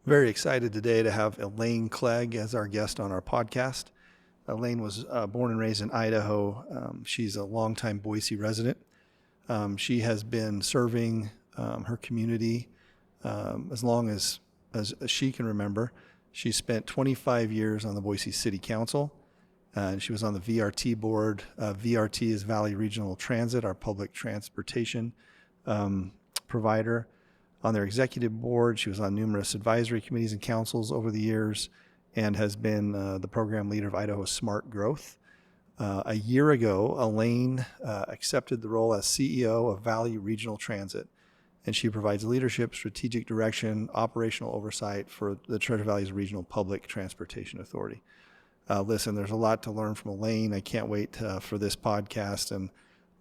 Very excited today to have Elaine Clegg as our guest on our podcast. Elaine was born and raised in Idaho. She's a longtime Boise resident. She has been serving her community as long as she can remember. She spent 25 years on the Boise City Council, and she was on the VRT board. VRT is Valley Regional Transit, our public transportation provider. On their executive board, she was on numerous advisory committees and councils over the years and has been the program leader of Idaho Smart Growth. A year ago, Elaine accepted the role as CEO of Valley Regional Transit, and she provides leadership, strategic direction, operational oversight for the Treasure Valley's Regional Public Transportation Authority. Listen, there's a lot to learn from Elaine. I can't wait for this podcast and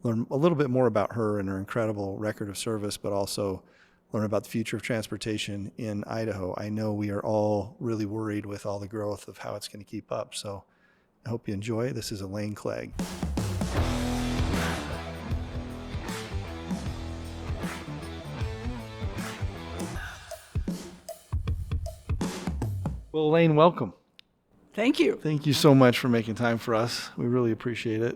learn a little bit more about her and her incredible record of service, but also learn about the future of transportation in Idaho. I know we are all really worried with all the growth of how it's going to keep up. So I hope you enjoy. This is Elaine Clegg. Well, Elaine, welcome. Thank you. Thank you so much for making time for us. We really appreciate it.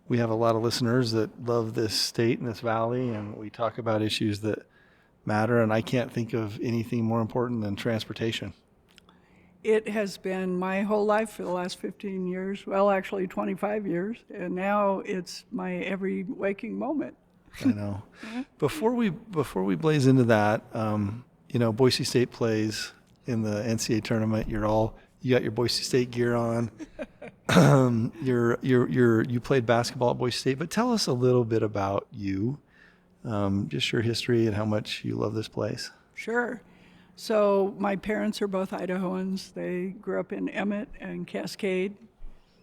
We have a lot of listeners that love this state and this valley, and we talk about issues that matter, and I can't think of anything more important than transportation. It has been my whole life for the last 15 years, well, actually 25 years, and now it's my every waking moment. I know. Before we blaze into that, Boise State plays in the NCAA tournament. You got your Boise State gear on. You played basketball at Boise State, but tell us a little bit about you, just your history and how much you love this place. Sure. So my parents are both Idahoans. They grew up in Emmett and Cascade,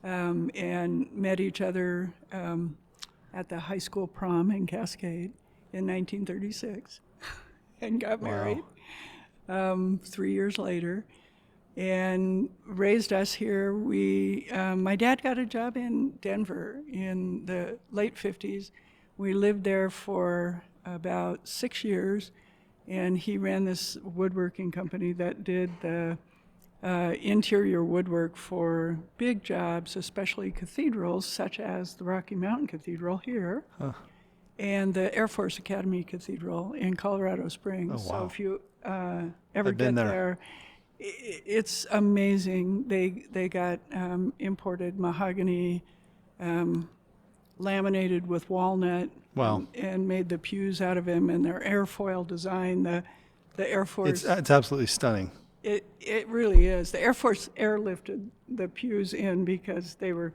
and met each other at the high school prom in Cascade in 1936 and got married 3 years later. And raised us here. My dad got a job in Denver in the late 50s. We lived there for about 6 years, and he ran this woodworking company that did the interior woodwork for big jobs, especially cathedrals, such as the Rocky Mountain Cathedral here, and the Air Force Academy Cathedral in Colorado Springs. Oh, wow. So if you ever get there, it's amazing. They got imported mahogany, laminated with walnut. Wow. And made the pews out of them, and their airfoil design. The Air Force. It's absolutely stunning. It really is. The Air Force airlifted the pews in because they were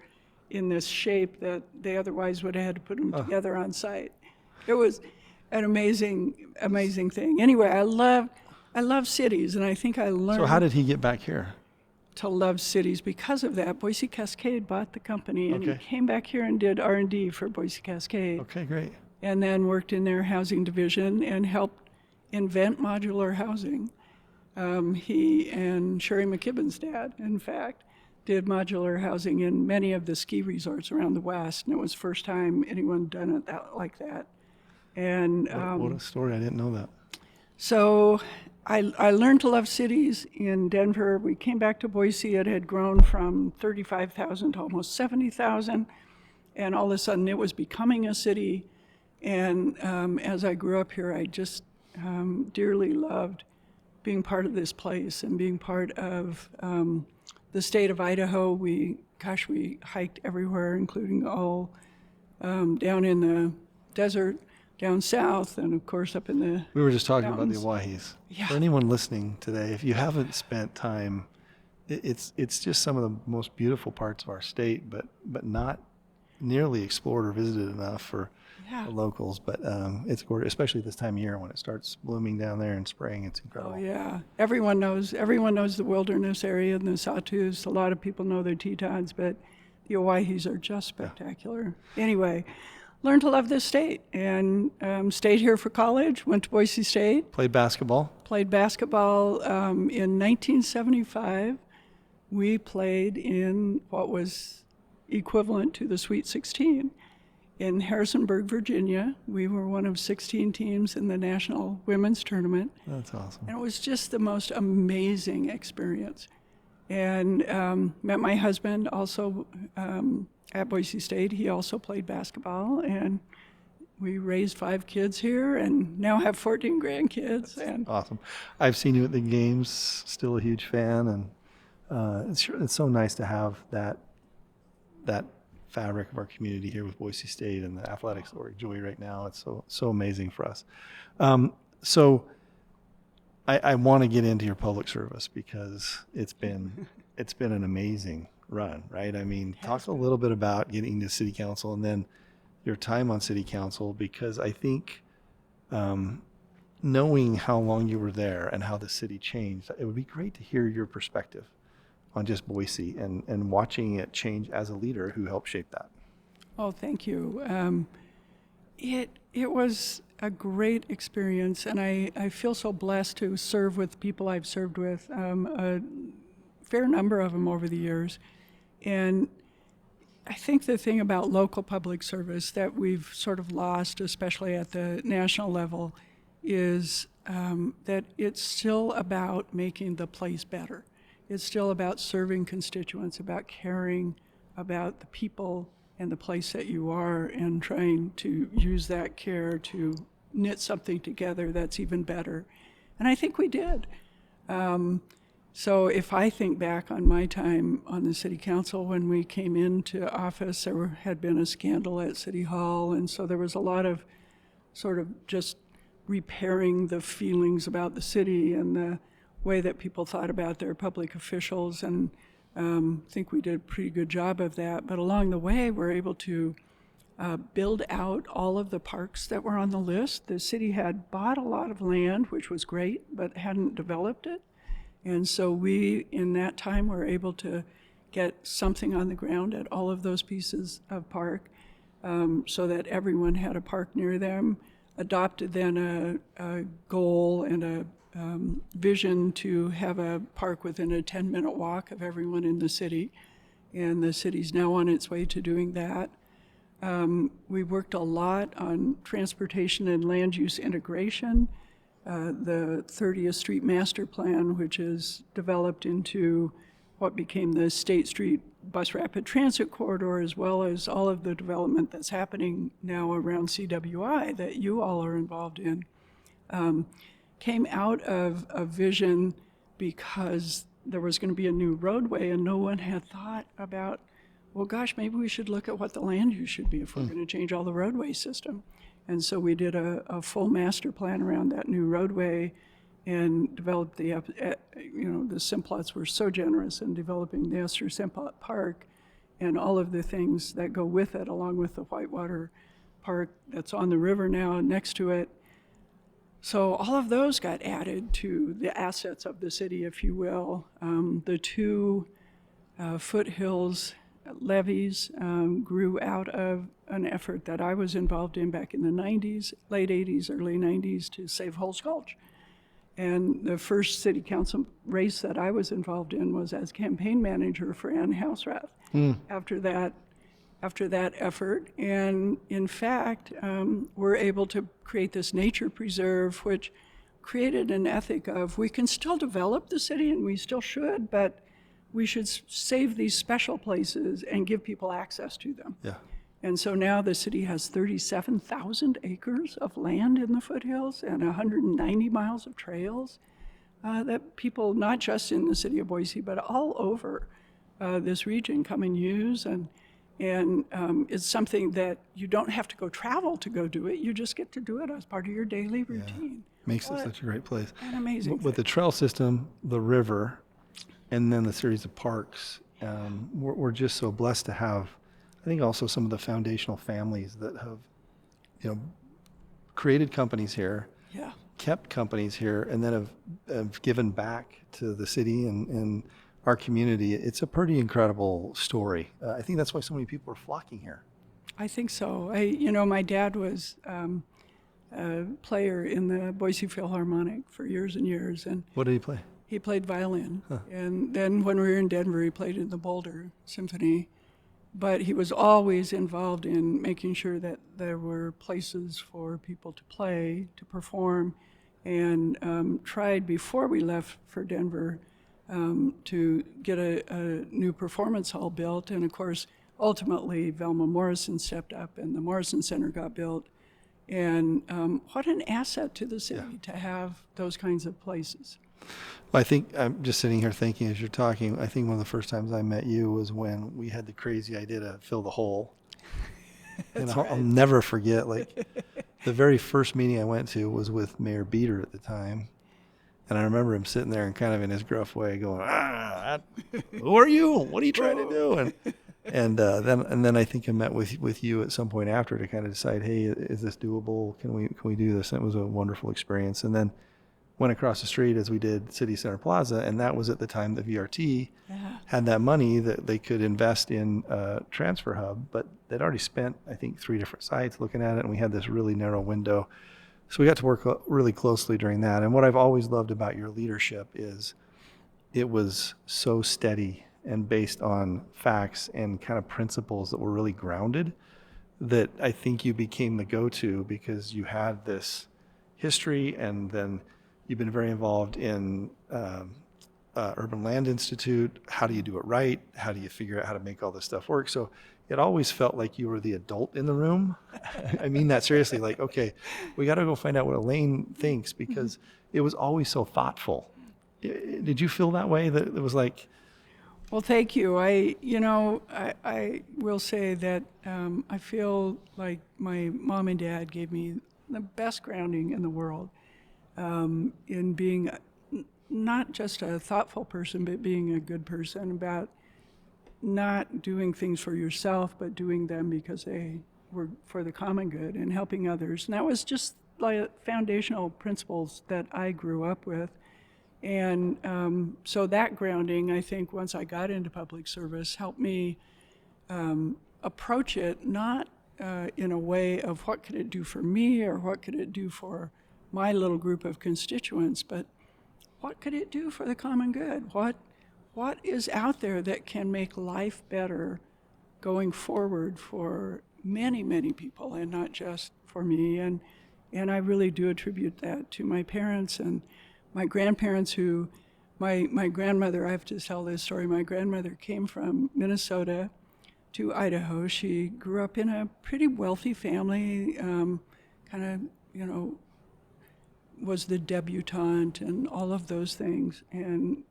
in this shape that they otherwise would have had to put them together on site. It was an amazing thing. Anyway, I love cities, and I think I learned. So how did he get back here? To love cities because of that. Boise Cascade bought the company, and he came back here and did R&D for Boise Cascade. Okay, great. And then worked in their housing division and helped invent modular housing. He and Sherry McKibben's dad, in fact, did modular housing in many of the ski resorts around the West, and it was the first time anyone done it like that. And what a story! I didn't know that. So I learned to love cities in Denver. We came back to Boise. It had grown from 35,000 to almost 70,000. And all of a sudden it was becoming a city. And as I grew up here, I just dearly loved being part of this place and being part of the state of Idaho. We hiked everywhere, including all down in the desert, down south, and of course up in the We were just talking mountains. about the Owyhees. Yeah. For anyone listening today, if you haven't spent time, it's just some of the most beautiful parts of our state, but not nearly explored or visited enough for the locals. But it's gorgeous, especially this time of year when it starts blooming down there in spring. It's incredible. Oh yeah, everyone knows the wilderness area and the Sawtooths. A lot of people know the Tetons, but the Owyhees are just spectacular. Anyway, learned to love this state and stayed here for college, went to Boise State. Played basketball? Played basketball in 1975. We played in what was equivalent to the Sweet 16. in Harrisonburg, Virginia. We were one of 16 teams in the national women's tournament. That's awesome. And it was just the most amazing experience. And met my husband also at Boise State. He also played basketball, and we raised 5 kids here and now have 14 grandkids. And awesome. I've seen you at the games, still a huge fan, and it's so nice to have that fabric of our community here with Boise State and the athletics that we're enjoying right now. It's so amazing for us. So I want to get into your public service because it's been an amazing run, right? I mean, talk a little bit about getting to city council and then your time on city council, because I think knowing how long you were there and how the city changed, it would be great to hear your perspective on just Boise and watching it change as a leader who helped shape that. Oh, thank you. It was a great experience, and I feel so blessed to serve with people I've served with, a fair number of them over the years. And I think the thing about local public service that we've sort of lost, especially at the national level, is that it's still about making the place better. It's still about serving constituents, about caring about the people and the place that you are, and trying to use that care to knit something together that's even better. And I think we did. So if I think back on my time on the city council, when we came into office, there had been a scandal at City Hall, and so there was a lot of sort of just repairing the feelings about the city and the way that people thought about their public officials, and I think we did a pretty good job of that. But along the way, we're able to build out all of the parks that were on the list. The city had bought a lot of land, which was great, but hadn't developed it. And so we, in that time, were able to get something on the ground at all of those pieces of park, so that everyone had a park near them. Adopted then a goal and a vision to have a park within a 10-minute walk of everyone in the city. And the city's now on its way to doing that. We worked a lot on transportation and land use integration. The 30th Street Master Plan, which is developed into what became the State Street Bus Rapid Transit Corridor, as well as all of the development that's happening now around CWI that you all are involved in, came out of a vision because there was going to be a new roadway, and no one had thought about, well, gosh, maybe we should look at what the land use should be if we're going to change all the roadway system. And so we did a full master plan around that new roadway and developed the Simplots were so generous in developing the Esther Simplot Park and all of the things that go with it, along with the Whitewater Park that's on the river now next to it. So all of those got added to the assets of the city, if you will. The 2 foothills levees grew out of an effort that I was involved in back in the 90s, late 80s, early 90s, to save Hulls Gulch. And the first city council race that I was involved in was as campaign manager for Ann Houserath after that effort. And in fact, we're able to create this nature preserve, which created an ethic of we can still develop the city, and we still should, but we should save these special places and give people access to them. Yeah. And so now the city has 37,000 acres of land in the foothills and 190 miles of trails that people, not just in the city of Boise, but all over this region, come and use. And it's something that you don't have to go travel to go do it. You just get to do it as part of your daily routine. Makes it such a great place. An amazing With the trail system, the river, and then the series of parks, we're just so blessed to have, I think, also some of the foundational families that have, created companies here, kept companies here, and then have given back to the city and our community. It's a pretty incredible story. I think that's why so many people are flocking here. I think so. My dad was a player in the Boise Philharmonic for years and years. And what did he play? he played violin. And then when we were in Denver, he played in the Boulder Symphony. but he was always involved in making sure that there were places for people to play, to perform, and tried before we left for Denver to get a new performance hall built. And of course, ultimately, Velma Morrison stepped up and the Morrison Center got built. And what an asset to the city to have those kinds of places. Well, I think I'm just sitting here thinking as you're talking, I think one of the first times I met you was when we had the crazy idea to fill the hole. And I'll never forget, like, the very first meeting I went to was with Mayor Beater at the time. And I remember him sitting there and kind of in his gruff way going, who are you? What are you trying to do? And then I think I met with you at some point after to kind of decide, hey, is this doable? Can we do this? And it was a wonderful experience. And then went across the street as we did City Center Plaza, and that was at the time that VRT had that money that they could invest in a transfer hub, but they'd already spent, I think, 3 different sites looking at it, and we had this really narrow window. So we got to work really closely during that. And what I've always loved about your leadership is it was so steady and based on facts and kind of principles that were really grounded, that I think you became the go-to because you had this history, and then you've been very involved in Urban Land Institute. How do you do it right? How do you figure out how to make all this stuff work? So it always felt like you were the adult in the room. I mean that seriously, like, okay, we got to go find out what Elaine thinks, because it was always so thoughtful. Did you feel that way, that it was like... Well, thank you. I will say that I feel like my mom and dad gave me the best grounding in the world. In being not just a thoughtful person, but being a good person, about not doing things for yourself, but doing them because they were for the common good and helping others. And that was just like foundational principles that I grew up with. And so that grounding, I think, once I got into public service, helped me approach it not in a way of what could it do for me or what could it do for my little group of constituents, but what could it do for the common good? What is out there that can make life better going forward for many, many people, and not just for me? And I really do attribute that to my parents and my grandparents, who, my grandmother, I have to tell this story, my grandmother came from Minnesota to Idaho. She grew up in a pretty wealthy family, kind of, was the debutante and all of those things. And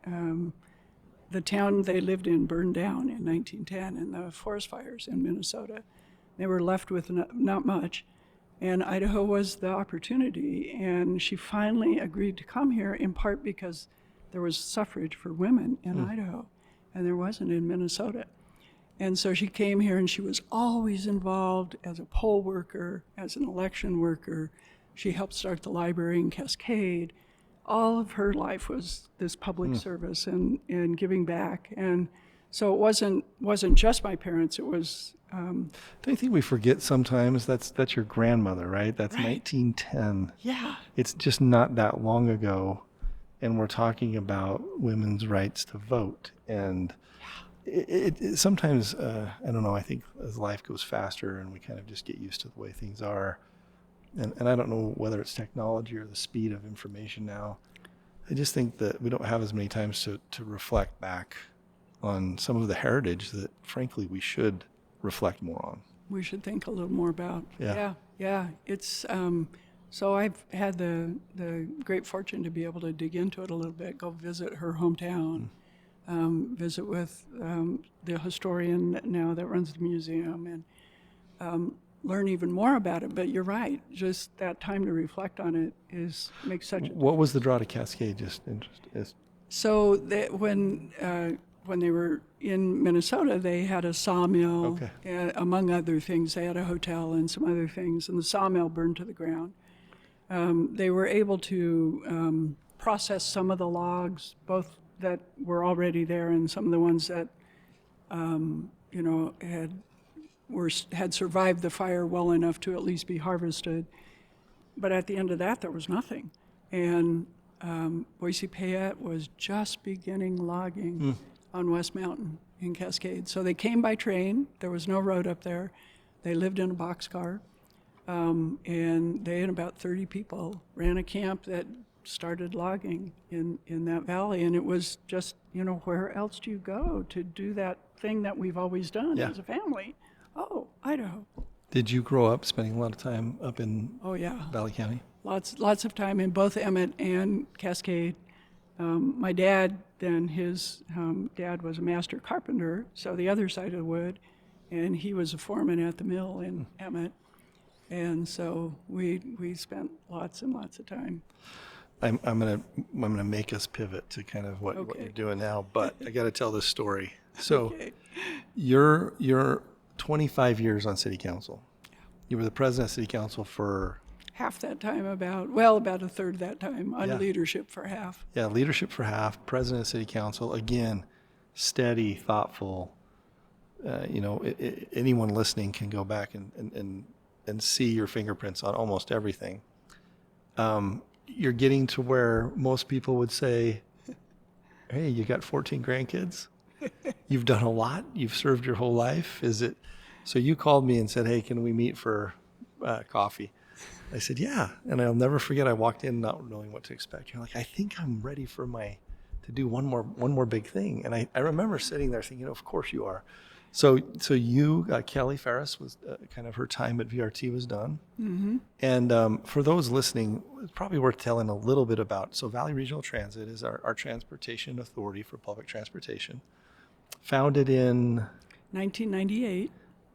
the town they lived in burned down in 1910 in the forest fires in Minnesota. They were left with not much. And Idaho was the opportunity. And she finally agreed to come here, in part because there was suffrage for women in Idaho, and there wasn't in Minnesota. And so she came here, and she was always involved as a poll worker, as an election worker. She helped start the library in Cascade. All of her life was this public service and giving back. And so it wasn't just my parents, it was... Don't you think we forget sometimes that's your grandmother, right? That's right. 1910. Yeah. It's just not that long ago, and we're talking about women's rights to vote. And it sometimes, I don't know, I think as life goes faster and we kind of just get used to the way things are, and I don't know whether it's technology or the speed of information now, I just think that we don't have as many times to reflect back on some of the heritage that, frankly, we should reflect more on. We should think a little more about. Yeah. It's so I've had the great fortune to be able to dig into it a little bit, go visit her hometown, visit with the historian now that runs the museum, and learn even more about it. But you're right, just that time to reflect on it makes such a... What was the draw to Cascade? Just interested. So when they were in Minnesota, they had a sawmill, among other things. They had a hotel and some other things, and the sawmill burned to the ground. They were able to process some of the logs, both that were already there and some of the ones that, had survived the fire well enough to at least be harvested. But at the end of that, there was nothing. And Boise Payette was just beginning logging on West Mountain in Cascade. So they came by train. There was no road up there. They lived in a boxcar. And they and about 30 people ran a camp that started logging in that valley. And it was just, where else do you go to do that thing that we've always done as a family? Oh, Idaho. Did you grow up spending a lot of time up in Valley County? Lots of time in both Emmett and Cascade. My dad, then his dad was a master carpenter, so the other side of the wood, and he was a foreman at the mill in Emmett. And so we spent lots and lots of time. I'm gonna make us pivot to kind of what you're doing now, but I got to tell this story. So you're 25 years on city council. Yeah. You were the president of city council for half that time, about a third that time on leadership for half. Yeah, leadership for half, president of city council. Again, steady, thoughtful. Anyone listening can go back and see your fingerprints on almost everything. You're getting to where most people would say, hey, you got 14 grandkids? You've done a lot. You've served your whole life. So you called me and said, hey, can we meet for coffee? I said, yeah. And I'll never forget, I walked in not knowing what to expect. You're like, I think I'm ready to do one more big thing. And I remember sitting there thinking, of course you are. So you, Kelly Ferris, was kind of her time at VRT was done. Mm-hmm. And for those listening, it's probably worth telling a little bit about. So Valley Regional Transit is our transportation authority for public transportation, founded in 1998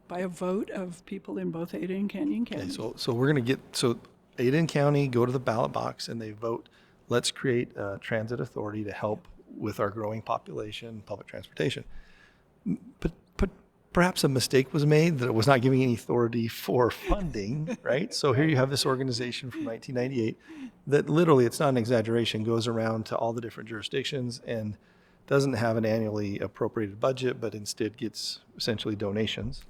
by a vote of people in both Ada and Canyon County. Okay, so we're going to Ada and County go to the ballot box and they vote, let's create a transit authority to help with our growing population, public transportation. But perhaps a mistake was made that it was not giving any authority for funding, right? So here you have this organization from 1998 that literally, it's not an exaggeration, goes around to all the different jurisdictions and doesn't have an annually appropriated budget, but instead gets essentially donations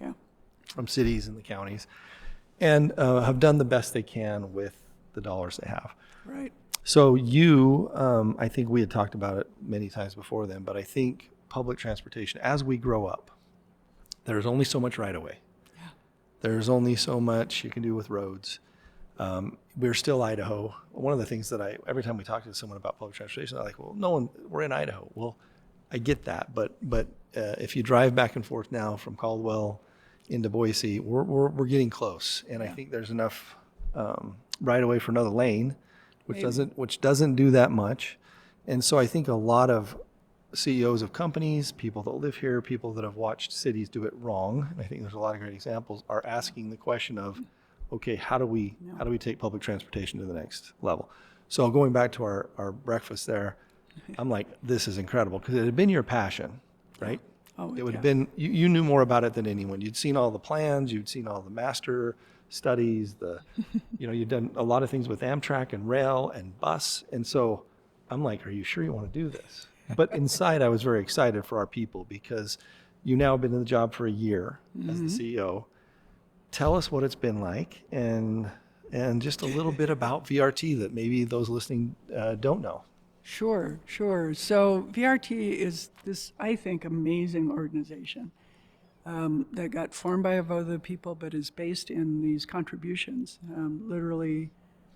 from cities and the counties, and have done the best they can with the dollars they have. Right. So you, I think we had talked about it many times before then, but I think public transportation, as we grow up, there's only so much right of way. Yeah. There's only so much you can do with roads. We're still Idaho. One of the things that every time we talk to someone about public transportation, they're like, well, we're in Idaho. Well, I get that, but if you drive back and forth now from Caldwell into Boise, we're getting close, and I think there's enough right away for another lane, which doesn't do that much, and so I think a lot of CEOs of companies, people that live here, people that have watched cities do it wrong, and I think there's a lot of great examples, are asking the question of, okay, how do we take public transportation to the next level? So going back to our breakfast there, I'm like, this is incredible, because it had been your passion, right? Oh, it would have been, you knew more about it than anyone. You'd seen all the plans, you'd seen all the master studies, you'd done a lot of things with Amtrak and rail and bus. And so I'm like, are you sure you want to do this? But inside, I was very excited for our people, because you now have been in the job for a year as the CEO. Tell us what it's been like, and just a little bit about VRT that maybe those listening don't know. Sure. So VRT is this, I think, amazing organization that got formed by a vote of the people, but is based in these contributions. Literally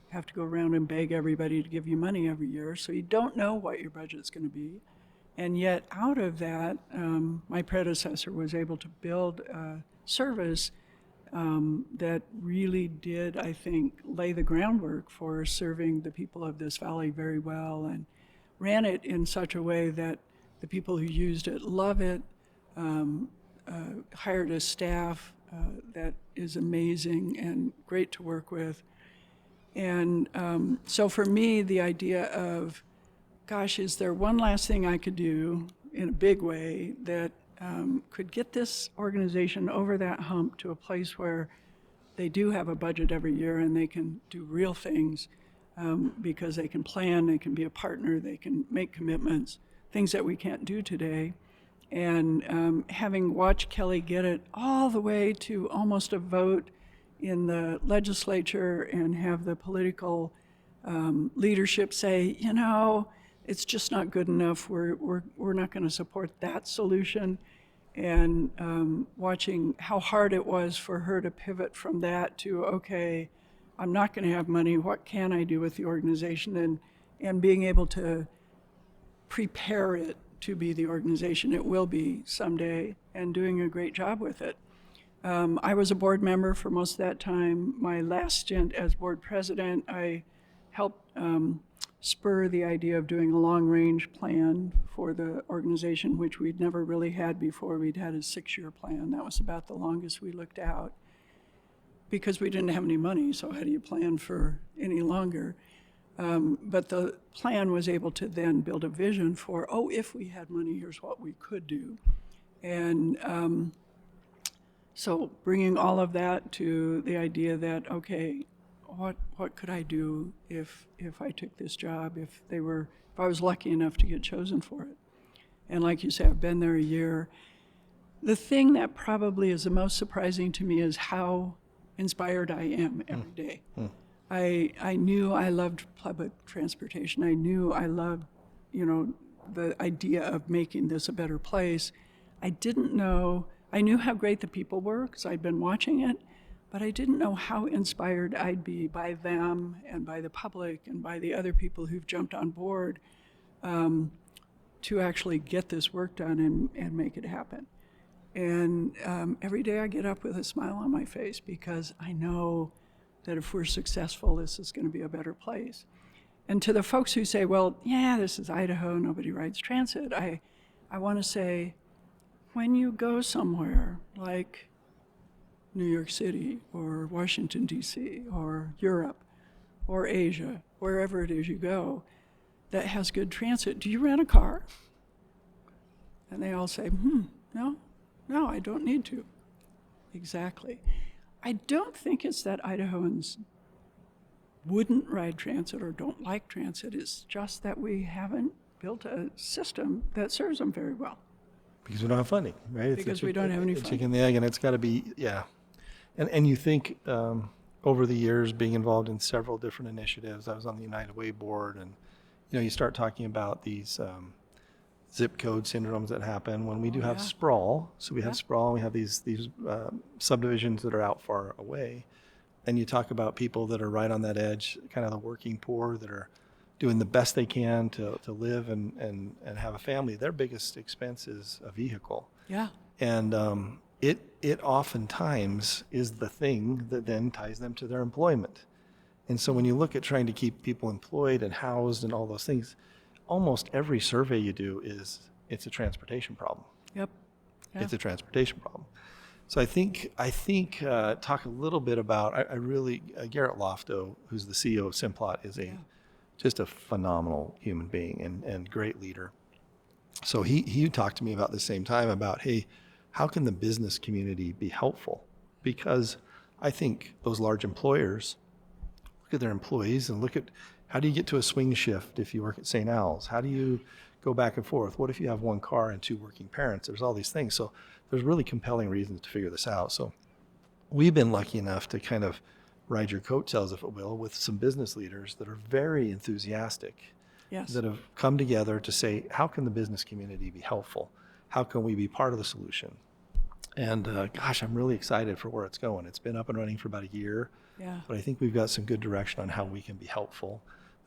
have to go around and beg everybody to give you money every year, so you don't know what your budget's going to be. And yet out of that, my predecessor was able to build a service that really did, I think, lay the groundwork for serving the people of this valley very well, and ran it in such a way that the people who used it love it, hired a staff that is amazing and great to work with. And so for me, the idea of, gosh, is there one last thing I could do in a big way that could get this organization over that hump to a place where they do have a budget every year and they can do real things because they can plan, they can be a partner, they can make commitments, things that we can't do today. And having watched Kelly get it all the way to almost a vote in the legislature and have the political leadership say, it's just not good enough. We're not going to support that solution. and watching how hard it was for her to pivot from that to, okay, I'm not going to have money, what can I do with the organization, and being able to prepare it to be the organization it will be someday, and doing a great job with it. I was a board member for most of that time. My last stint as board president, I helped spur the idea of doing a long-range plan for the organization, which we'd never really had before. We'd had a 6-year plan. That was about the longest we looked out, because we didn't have any money, so how do you plan for any longer? But the plan was able to then build a vision for, if we had money, here's what we could do. And so bringing all of that to the idea that, okay, what could I do if I took this job, if I was lucky enough to get chosen for it? And like you say, I've been there a year. The thing that probably is the most surprising to me is how inspired I am every day. I knew I loved public transportation. I knew I loved, the idea of making this a better place. I knew how great the people were because I'd been watching it, but I didn't know how inspired I'd be by them and by the public and by the other people who've jumped on board to actually get this work done and make it happen. And every day I get up with a smile on my face because I know that if we're successful, this is going to be a better place. And to the folks who say, well, yeah, this is Idaho, nobody rides transit, I want to say, when you go somewhere like New York City or Washington, D.C., or Europe or Asia, wherever it is you go, that has good transit, do you rent a car? And they all say, no, I don't need to. Exactly. I don't think it's that Idahoans wouldn't ride transit or don't like transit. It's just that we haven't built a system that serves them very well. Because we don't have funding, right? Because we don't have any funding. Chicken and the egg, and it's got to be, yeah. And you think over the years being involved in several different initiatives, I was on the United Way board, and you start talking about these zip code syndromes that happen when we do have sprawl. So we have sprawl, and we have these subdivisions that are out far away. And you talk about people that are right on that edge, kind of the working poor that are doing the best they can to live and have a family. Their biggest expense is a vehicle. Yeah. And it oftentimes is the thing that then ties them to their employment. And so when you look at trying to keep people employed and housed and all those things, almost every survey you do it's a transportation problem. Yep. Yeah. It's a transportation problem. So I think talk a little bit about, I really, Garrett Lofto, who's the CEO of Simplot, is just a phenomenal human being and great leader. So he talked to me about the same time about, hey, how can the business community be helpful? Because I think those large employers look at their employees and look at, how do you get to a swing shift if you work at St. Al's? How do you go back and forth? What if you have one car and 2 working parents? There's all these things. So there's really compelling reasons to figure this out. So we've been lucky enough to kind of ride your coattails, if it will, with some business leaders that are very enthusiastic, that have come together to say, how can the business community be helpful? How can we be part of the solution? And I'm really excited for where it's going. It's been up and running for about a year, but I think we've got some good direction on how we can be helpful.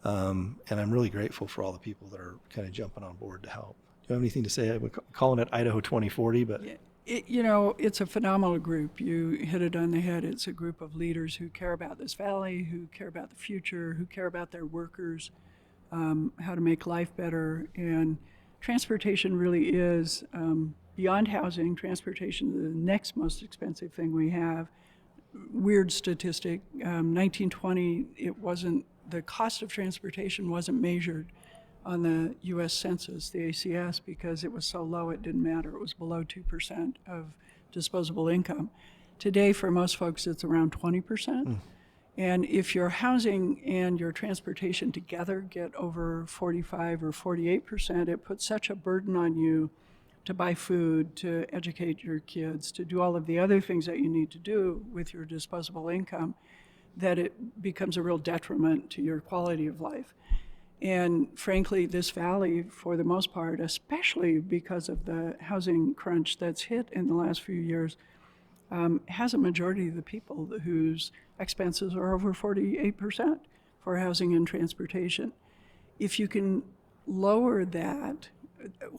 And I'm really grateful for all the people that are kind of jumping on board to help. Do you have anything to say? We're calling it Idaho 2040, but... It's a phenomenal group. You hit it on the head. It's a group of leaders who care about this valley, who care about the future, who care about their workers, how to make life better. And transportation really is, beyond housing, transportation is the next most expensive thing we have. Weird statistic, 1920, the cost of transportation wasn't measured on the U.S. Census, the ACS, because it was so low it didn't matter. It was below 2% of disposable income. Today, for most folks, it's around 20%. And if your housing and your transportation together get over 45 or 48%, it puts such a burden on you to buy food, to educate your kids, to do all of the other things that you need to do with your disposable income, that it becomes a real detriment to your quality of life. And frankly, this valley, for the most part, especially because of the housing crunch that's hit in the last few years, has a majority of the people whose expenses are over 48% for housing and transportation. If you can lower that,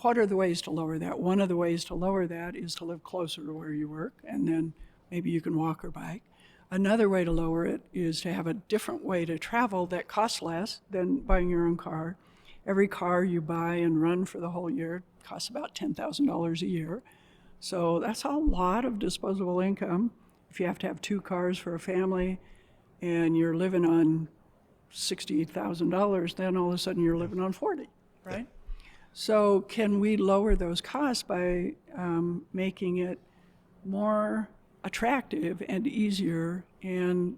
what are the ways to lower that? One of the ways to lower that is to live closer to where you work, and then maybe you can walk or bike. Another way to lower it is to have a different way to travel that costs less than buying your own car. Every car you buy and run for the whole year costs about $10,000 a year. So that's a lot of disposable income. If you have to have 2 cars for a family and you're living on $60,000, then all of a sudden you're living on 40, right? So can we lower those costs by making it more attractive and easier and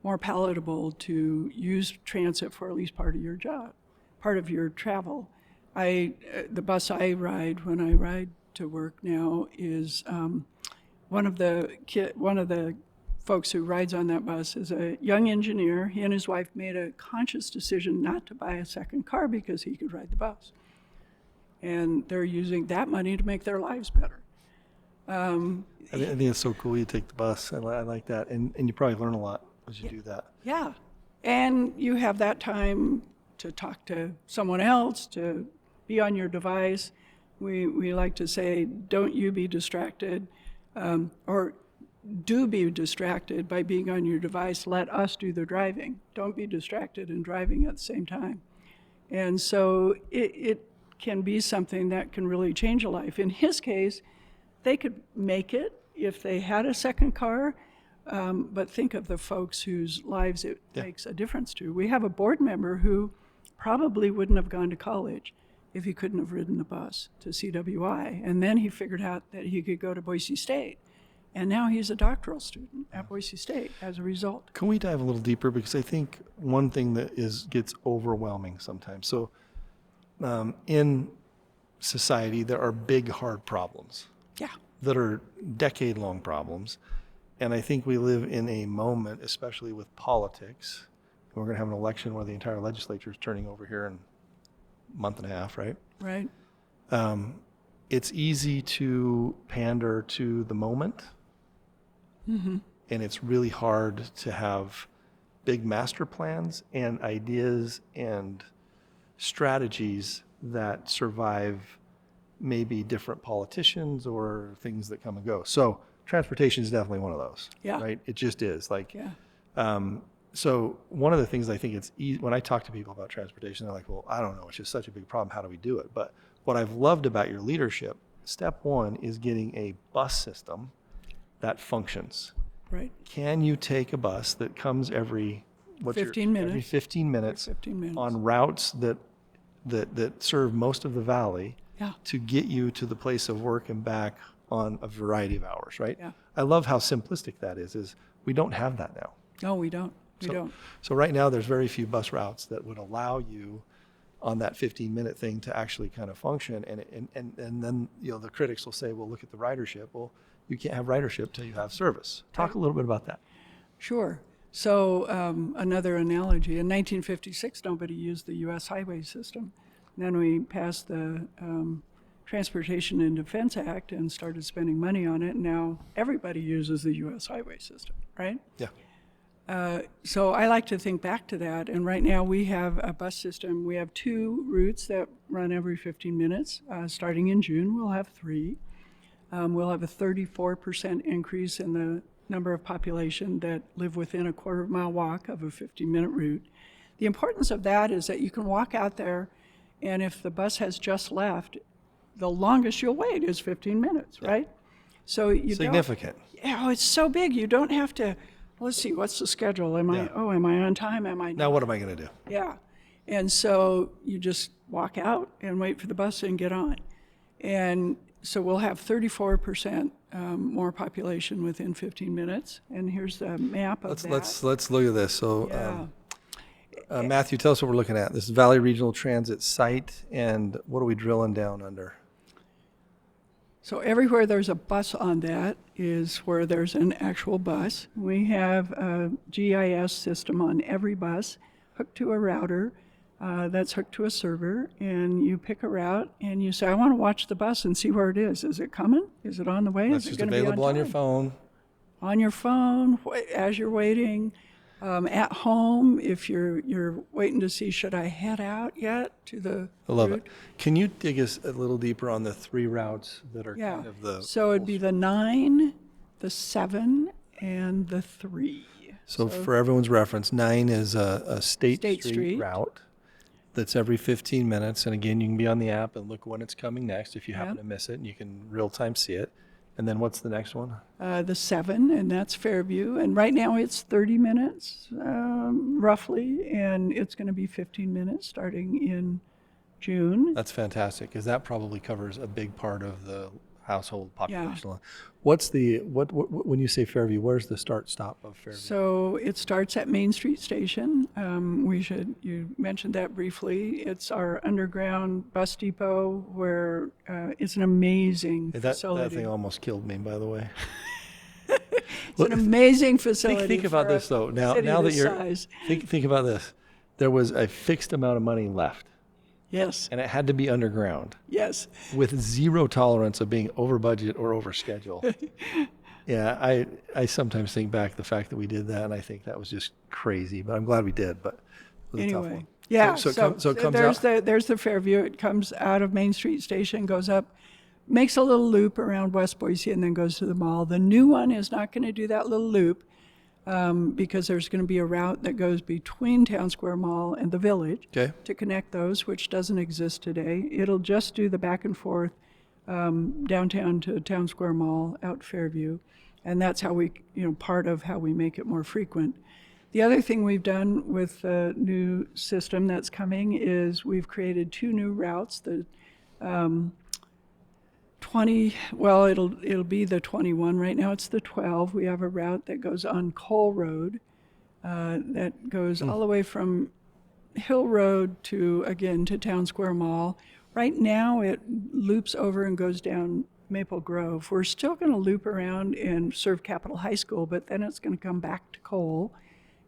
more palatable to use transit for at least part of your job, part of your travel? The bus I ride when I ride to work now is one of the folks who rides on that bus is a young engineer. He and his wife made a conscious decision not to buy a second car because he could ride the bus. And they're using that money to make their lives better. I think it's so cool you take the bus. I like that. And you probably learn a lot as you do that. Yeah. And you have that time to talk to someone else, to be on your device. We like to say, don't you be distracted, or do be distracted by being on your device. Let us do the driving. Don't be distracted and driving at the same time. And so it can be something that can really change a life. In his case, they could make it if they had a second car, but think of the folks whose lives it makes a difference to. We have a board member who probably wouldn't have gone to college if he couldn't have ridden the bus to CWI. And then he figured out that he could go to Boise State. And now he's a doctoral student at Boise State as a result. Can we dive a little deeper? Because I think one thing that gets overwhelming sometimes. So in society, there are big, hard problems. Yeah. That are decade-long problems. And I think we live in a moment, especially with politics. We're going to have an election where the entire legislature is turning over here in a month and a half, right? Right. It's easy to pander to the moment. Mm-hmm. And it's really hard to have big master plans and ideas and strategies that survive maybe different politicians or things that come and go. So transportation is definitely one of those, right? It just is. So one of the things I think it's easy, when I talk to people about transportation, they're like, well, I don't know, it's just such a big problem. How do we do it? But what I've loved about your leadership, step one is getting a bus system that functions. Right. Can you take a bus that comes every 15 minutes. Every 15 minutes, 15 minutes on routes that serve most of the valley to get you to the place of work and back on a variety of hours, right? Yeah. I love how simplistic that is we don't have that now. No, we don't. So right now there's very few bus routes that would allow you on that 15-minute thing to actually kind of function. And then the critics will say, well, look at the ridership. Well, you can't have ridership till you have service. Talk a little bit about that. Sure. So another analogy, in 1956, nobody used the U.S. highway system. And then we passed the Transportation and Defense Act and started spending money on it. And now everybody uses the U.S. highway system, right? Yeah. So I like to think back to that. And right now we have a bus system. We have 2 routes that run every 15 minutes. Starting in June, we'll have 3. We'll have a 34% increase in the number of population that live within a quarter-mile walk of a 15-minute route. The importance of that is that you can walk out there, and if the bus has just left, the longest you'll wait is 15 minutes, right? So you significant. It's so big. You don't have to, let's see, what's the schedule? Am I on time? Am I not? Now what am I going to do? Yeah. And so you just walk out and wait for the bus and get on. And so we'll have 34% more population within 15 minutes. And here's the map of that. Let's look at this. So Matthew, tell us what we're looking at. This is Valley Regional Transit site, and what are we drilling down under? So everywhere there's a bus on that is where there's an actual bus. We have a GIS system on every bus hooked to a router. that's hooked to a server, and you pick a route, and you say, I want to watch the bus and see where it is. Is it coming? Is it on the way? That's Is it just going to be available on your time? phone. On your phone, as you're waiting. At home, if you're waiting to see, should I head out yet to the I love route? it. Can you dig us a little deeper on the 3 routes that are Yeah. kind of the... So it'd be the 9, the 7, and the 3. So for everyone's reference, 9 is a State State Street Street. route that's every 15 minutes. And again, you can be on the app and look when it's coming next if you happen Yeah. to miss it, and you can real time see it. And then what's the next one? The 7, and that's Fairview. And right now it's 30 minutes, roughly, and it's going to be 15 minutes starting in June. That's fantastic, because that probably covers a big part of the household population. What's the what when you say Fairview? Where's the start stop of Fairview? So it starts at Main Street Station. You mentioned that briefly. It's our underground bus depot where it's an amazing facility. That thing almost killed me, by the way. It's an amazing facility. Think about this though. Now that you're size. think about this. There was a fixed amount of money left, Yes. and it had to be underground Yes. with zero tolerance of being over budget or over schedule. Yeah, I sometimes think back the fact that we did that, and I think that was just crazy. But I'm glad we did. But it was a tough Anyway, one. yeah. So it comes there's out. there's the Fairview. It comes out of Main Street Station, goes up, makes a little loop around West Boise, and then goes to the mall. The new one is not going to do that little loop because there's going to be a route that goes between Town Square Mall and the Village Okay. to connect those, which doesn't exist today. It'll just do the back and forth downtown to Town Square Mall out Fairview, and that's how we, part of how we make it more frequent. The other thing we've done with the new system that's coming is we've created 2 new routes. The 20, well, it'll be the 21. Right now it's the 12. We have a route that goes on Cole Road that goes all the way from Hill Road to Town Square Mall. Right now it loops over and goes down Maple Grove. We're still going to loop around and serve Capitol High School, but then it's going to come back to Cole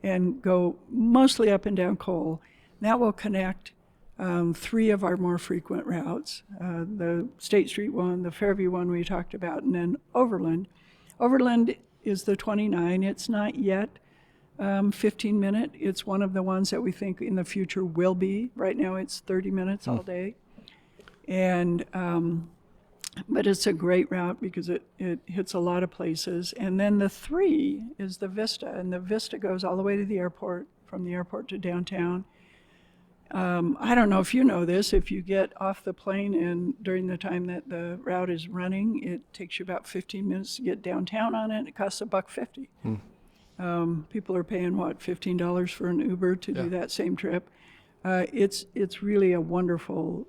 and go mostly up and down Cole. That will connect 3 of our more frequent routes, the State Street one, the Fairview one we talked about, and then Overland. Overland is the 29. It's not yet 15-minute. It's one of the ones that we think in the future will be. Right now it's 30 minutes all day. And but it's a great route because it hits a lot of places. And then the 3 is the Vista, and the Vista goes all the way to the airport, from the airport to downtown. I don't know if you know this. If you get off the plane and during the time that the route is running, it takes you about 15 minutes to get downtown on it. It costs $1.50. People are paying $15 for an Uber to do that same trip. It's really a wonderful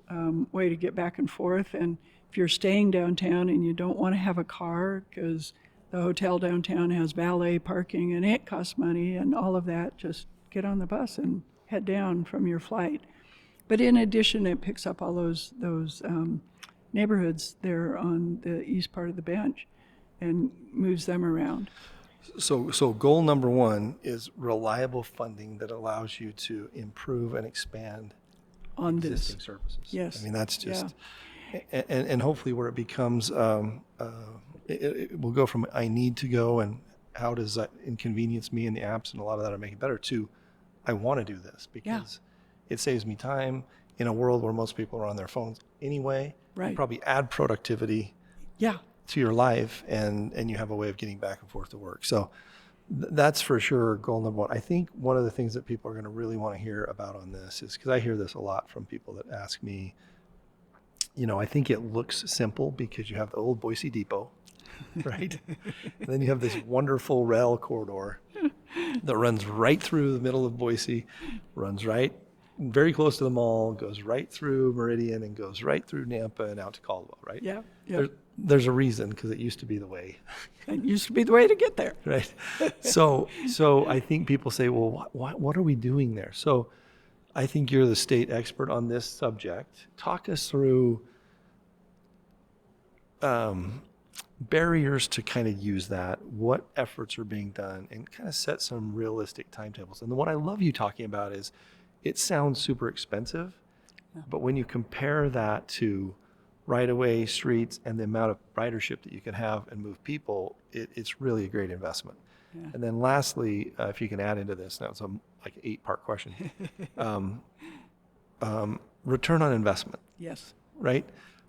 way to get back and forth. And if you're staying downtown and you don't want to have a car because the hotel downtown has valet parking and it costs money and all of that, just get on the bus and head down from your flight. But in addition, it picks up all those neighborhoods there on the east part of the bench and moves them around. So goal number 1 is reliable funding that allows you to improve and expand On existing this. services. Yes. I mean, that's just, and hopefully where it becomes, it will go from I need to go and how does that inconvenience me, and the apps and a lot of that are making it better, to I want to do this because it saves me time in a world where most people are on their phones anyway. Right. You probably add productivity to your life, and you have a way of getting back and forth to work. So that's for sure goal number 1. I think one of the things that people are going to really want to hear about on this is, because I hear this a lot from people that ask me, I think it looks simple because you have the old Boise Depot, right? And then you have this wonderful rail corridor that runs right through the middle of Boise, runs right very close to the mall, goes right through Meridian and goes right through Nampa and out to Caldwell, right? Yeah. There's a reason, because it used to be the way. It used to be the way to get there. Right. So I think people say, well, what are we doing there? So I think you're the state expert on this subject. Talk us through barriers to kind of use that, what efforts are being done, and kind of set some realistic timetables. And what I love you talking about is it sounds super expensive, but when you compare that to right-of-way streets and the amount of ridership that you can have and move people, it's really a great investment. Yeah. And then lastly, if you can add into this, now it's like an 8-part question, return on investment, Yes. right?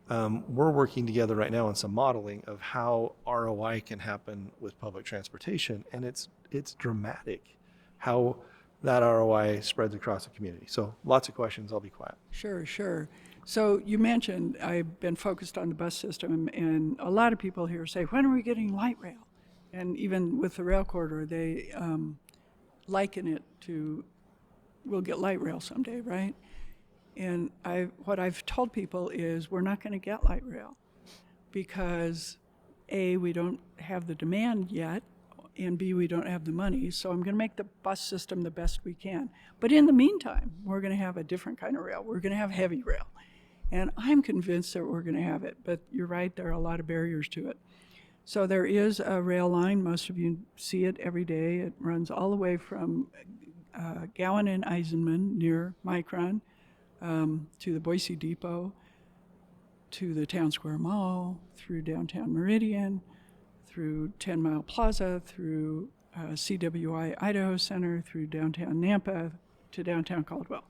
We're working together right now on some modeling of how ROI can happen with public transportation, and it's dramatic how that ROI spreads across the community. So lots of questions, I'll be quiet. Sure. So you mentioned I've been focused on the bus system, and a lot of people here say, when are we getting light rail? And even with the rail corridor, they liken it to, we'll get light rail someday, right? And what I've told people is we're not going to get light rail because A, we don't have the demand yet, and B, we don't have the money. So I'm going to make the bus system the best we can. But in the meantime, we're going to have a different kind of rail. We're going to have heavy rail. And I'm convinced that we're going to have it. But you're right, there are a lot of barriers to it. So there is a rail line. Most of you see it every day. It runs all the way from Gowan and Eisenman near Micron to the Boise Depot, to the Town Square Mall, through downtown Meridian, through 10 Mile Plaza, through CWI Idaho Center, through downtown Nampa, to downtown Caldwell.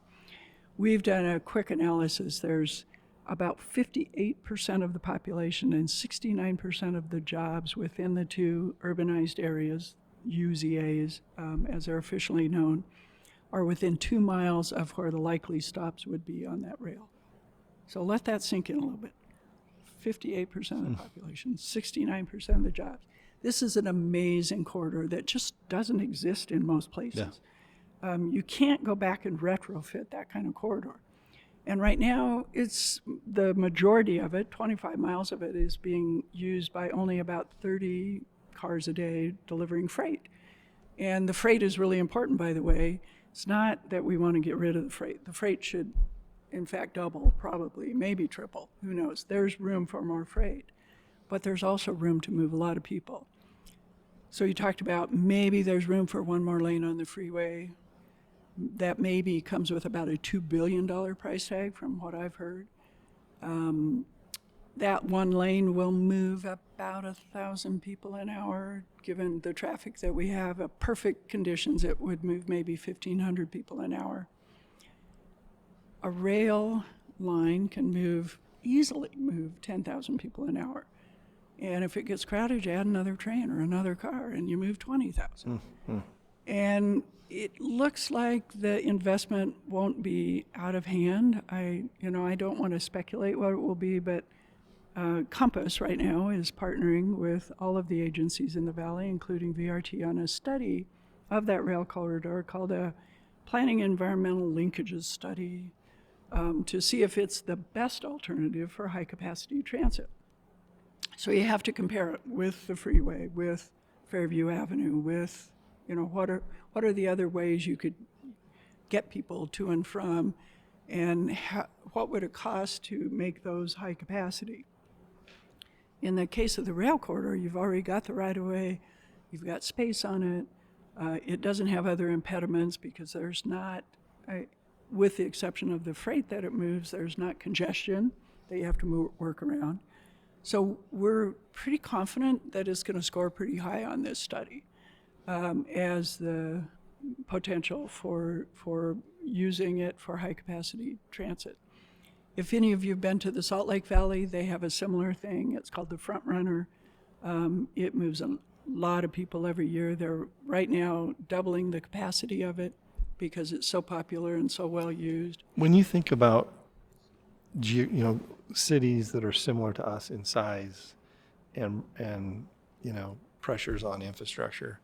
We've done a quick analysis. There's about 58% of the population and 69% of the jobs within the two urbanized areas, UZAs, as they're officially known, are within 2 miles of where the likely stops would be on that rail. So let that sink in a little bit. 58% of the population, 69% of the jobs. This is an amazing corridor that just doesn't exist in most places. Yeah. You can't go back and retrofit that kind of corridor. And right now, it's the majority of it, 25 miles of it, is being used by only about 30 cars a day delivering freight. And the freight is really important, by the way. It's not that we want to get rid of the freight. The freight should, in fact, double, probably, maybe triple. Who knows? There's room for more freight. But there's also room to move a lot of people. So you talked about maybe there's room for one more lane on the freeway. That maybe comes with about a $2 billion price tag from what I've heard. That one lane will move about 1,000 people an hour. Given the traffic that we have, perfect conditions, it would move maybe 1,500 people an hour. A rail line can easily move 10,000 people an hour. And if it gets crowded, you add another train or another car, and you move 20,000. Mm-hmm. And it looks like the investment won't be out of hand. I don't want to speculate what it will be, but Compass right now is partnering with all of the agencies in the valley, including VRT, on a study of that rail corridor called a Planning Environmental Linkages Study to see if it's the best alternative for high-capacity transit. So you have to compare it with the freeway, with Fairview Avenue, with, what are the other ways you could get people to and from, and what would it cost to make those high capacity? In the case of the rail corridor, you've already got the right-of-way, you've got space on it, it doesn't have other impediments because there's not, with the exception of the freight that it moves, there's not congestion that you have to work around. So we're pretty confident that it's going to score pretty high on this study as the potential for using it for high-capacity transit. If any of you have been to the Salt Lake Valley, they have a similar thing. It's called the Front Runner. It moves a lot of people every year. They're right now doubling the capacity of it because it's so popular and so well used. When you think about cities that are similar to us in size and pressures on infrastructure,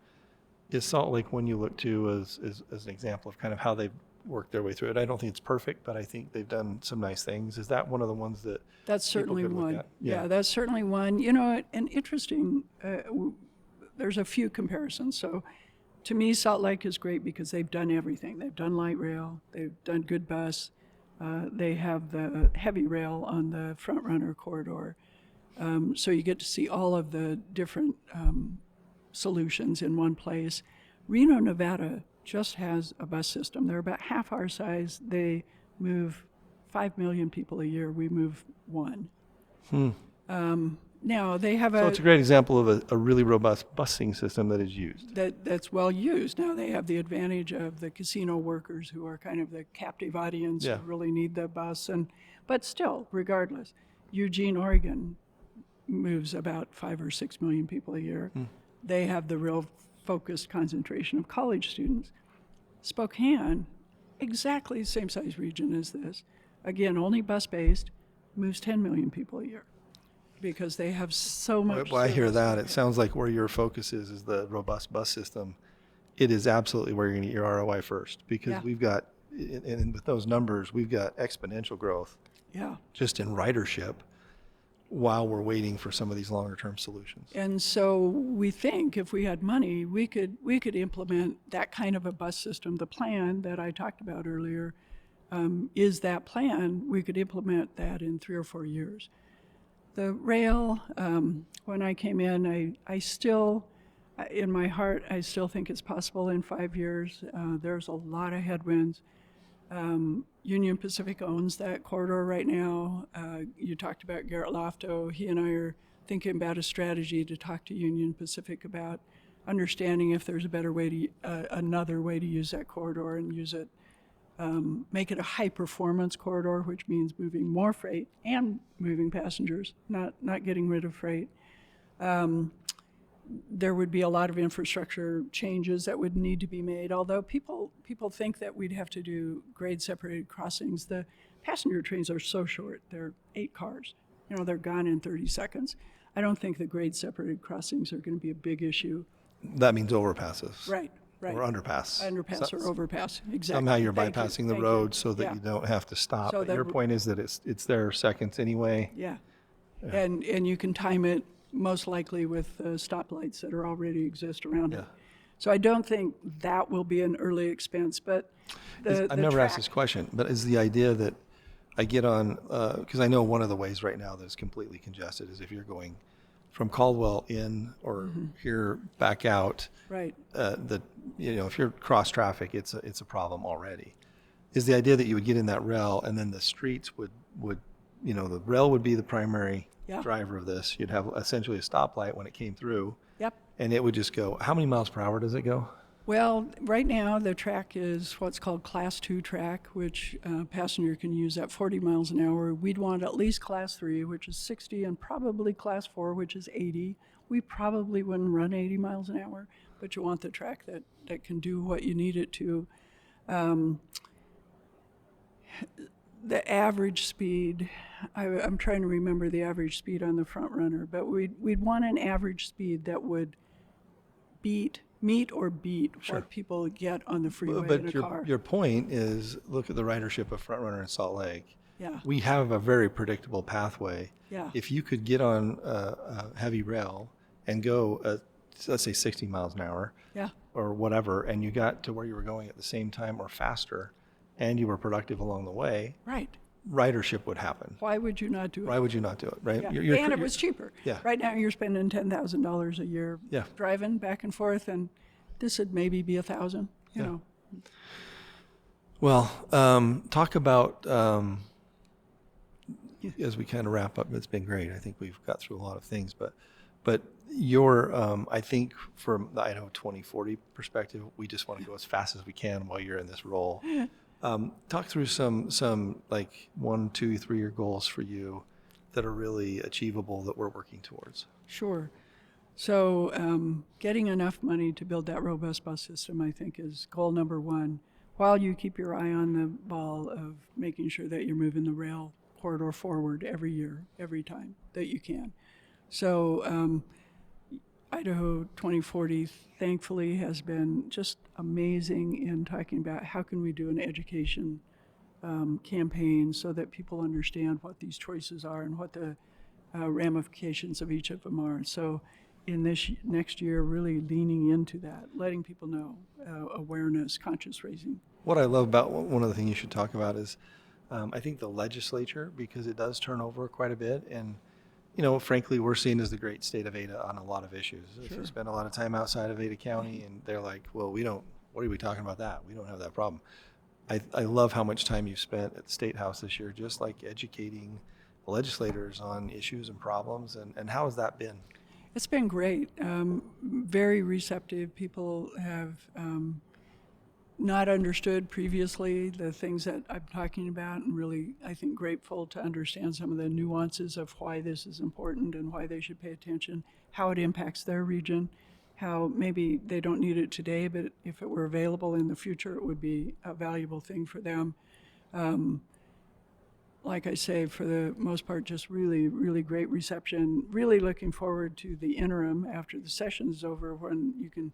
is Salt Lake one you look to as an example of kind of how they've worked their way through it? I don't think it's perfect, but I think they've done some nice things. Is that one of the ones that that's certainly one? Yeah, that's certainly one. An interesting. There's a few comparisons. So, to me, Salt Lake is great because they've done everything. They've done light rail. They've done good bus. They have the heavy rail on the Front Runner corridor. So you get to see all of the different solutions in one place. Reno, Nevada just has a bus system. They're about half our size. They move 5 million people a year. We move 1. Now, they have So it's a great example of a really robust busing system that is used. that's well used. Now they have the advantage of the casino workers who are kind of the captive audience Yeah. who really need the bus. But still, regardless, Eugene, Oregon moves about 5 or 6 million people a year. They have the real focused concentration of college students. Spokane, exactly the same size region as this, again, only bus-based, moves 10 million people a year because they have so much. Well, I hear service. that. It sounds like where your focus is the robust bus system. It is absolutely where you're going to get your ROI first, because Yeah. we've got, and with those numbers, we've got exponential growth Yeah. just in ridership while we're waiting for some of these longer term solutions. And so we think if we had money, we could implement that kind of a bus system. The plan that I talked about earlier is that plan. We could implement that in 3 or 4 years. The rail, when I came in, I still, in my heart, I still think it's possible in 5 years. There's a lot of headwinds. Union Pacific owns that corridor right now. You talked about Garrett Lofto. He and I are thinking about a strategy to talk to Union Pacific about understanding if there's a better way to, another way to use that corridor and use it, make it a high performance corridor, which means moving more freight and moving passengers, not getting rid of freight. There would be a lot of infrastructure changes that would need to be made, although people think that we'd have to do grade separated crossings. The passenger trains are so short. They're 8 cars. They're gone in 30 seconds. I don't think the grade separated crossings are going to be a big issue. That means overpasses. Right. Or underpass. Underpass or overpass, exactly. Somehow you're Thank you, bypassing the thank road you. so that Yeah. you don't have to stop. So But that your w- point is that it's there seconds anyway. Yeah. And you can time it most likely with stoplights that are already exist around it. Yeah. So I don't think that will be an early expense, but I've never asked this question, but is the idea that I get on, because I know one of the ways right now that it's completely congested is if you're going from Caldwell in or here back out, Right. if you're cross traffic, it's a problem already. Is the idea that you would get in that rail and then the streets would the rail would be the primary Yeah. driver of this. You'd have essentially a stoplight when it came through, Yep. and it would just go. How many miles per hour does it go? Well, right now the track is what's called Class 2 track, which passenger can use at 40 miles an hour. We'd want at least Class 3, which is 60, and probably Class 4, which is 80. We probably wouldn't run 80 miles an hour, but you want the track that can do what you need it to. The average speed, I'm trying to remember the average speed on the front runner, but we'd want an average speed that would meet or beat what people get on the freeway in a car. Your point is, look at the ridership of Frontrunner in Salt Lake. Yeah. We have a very predictable pathway. Yeah. If you could get on a heavy rail and go, let's say 60 miles an hour, Yeah. or whatever, and you got to where you were going at the same time or faster, and you were productive along the way, Right. ridership would happen. Why would you not do it? Why would you not do it, right? Yeah. And it was cheaper. Yeah. Right now you're spending $10,000 a year Yeah. driving back and forth, and this would maybe be $1,000. You know. Well, talk about, as we kind of wrap up, it's been great. I think we've got through a lot of things, but your, I think from the Idaho 2040 perspective, we just want to go as fast as we can while you're in this role. Talk through some like 1, 2, 3 year goals for you that are really achievable that we're working towards. Sure. So getting enough money to build that robust bus system, I think, is goal number 1, while you keep your eye on the ball of making sure that you're moving the rail corridor forward every year, every time that you can. So Idaho 2040, thankfully, has been just amazing in talking about how can we do an education campaign so that people understand what these choices are and what the ramifications of each of them are. So in this next year, really leaning into that, letting people know, awareness, conscious raising. What I love about one of the things you should talk about is I think the legislature, because it does turn over quite a bit, and frankly, we're seen as the great state of Ada on a lot of issues. If you spend a lot of time outside of Ada County and they're like, well, we don't what are we talking about that? We don't have that problem. I love how much time you've spent at the State House this year, just like educating the legislators on issues and problems. And how has that been? It's been great. Very receptive. People have not understood previously the things that I'm talking about, and really, I think, grateful to understand some of the nuances of why this is important and why they should pay attention, how it impacts their region, how maybe they don't need it today, but if it were available in the future, it would be a valuable thing for them. Like I say, for the most part, just really, really great reception. Really looking forward to the interim after the session's over, when you can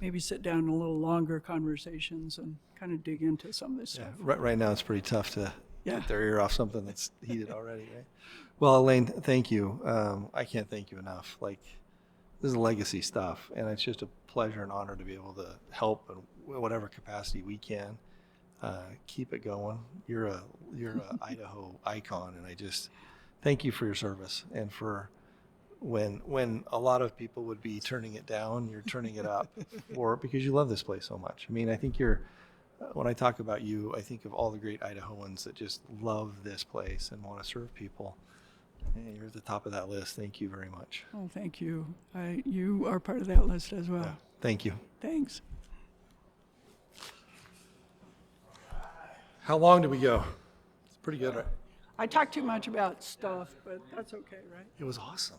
maybe sit down in a little longer conversations and kind of dig into some of this stuff. Right now, it's pretty tough to Yeah. get their ear off something that's heated already, right? Well, Elaine, thank you. I can't thank you enough. Like, this is legacy stuff, and it's just a pleasure and honor to be able to help in whatever capacity we can. Keep it going. You're a Idaho icon, and I just thank you for your service, and for when a lot of people would be turning it down, you're turning it up because you love this place so much. I mean, I think when I talk about you, I think of all the great Idahoans that just love this place and want to serve people. And you're at the top of that list. Thank you very much. Oh, thank you. You are part of that list as well. Yeah, thank you. Thanks. How long did we go? It's pretty good, right? I talk too much about stuff, but that's okay, right? It was awesome.